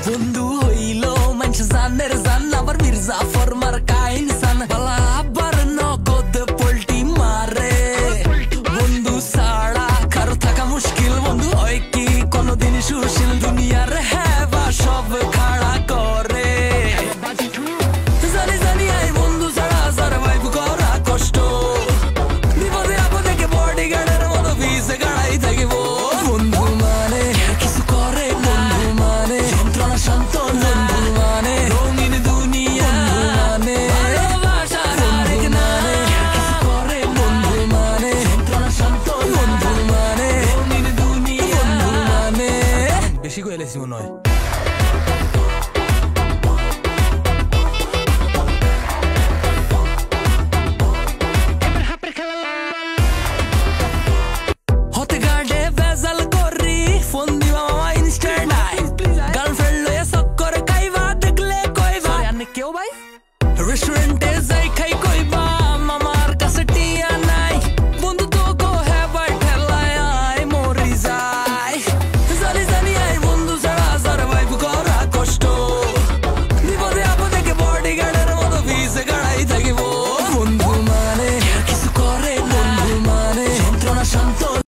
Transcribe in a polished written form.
বন্ধু হইল মানুষ জানের জান আবার মির্জাফর মার্কা ইনসান বালা আবার নগদ পোল্টি মারে বন্ধু ছাড়া কারো থাকা মুশকিল বন্ধু হয় কি কোনদিন সুশীল দুনিয়ার হেবা সব খাড়া করে জানি জানি আই বন্ধু ছাড়া সারভাইভ করা কষ্ট বিপদে আপদে কে বডিগার্ডের মতো ভিসে গাড়াই থাকিব বন্ধু মানে কিছু করে বন্ধু মানে যন্ত্রণা শান্ত বন্ধু মানে রঙিন দুনিয়া মানে ভালোবাসার আরেক নামে কিছু করে বন্ধু মানে যন্ত্রণা শান্ত বন্ধু মানে রঙিন দুনিয়া বন্ধু মানে বেশি কইলেছি মনে হয়।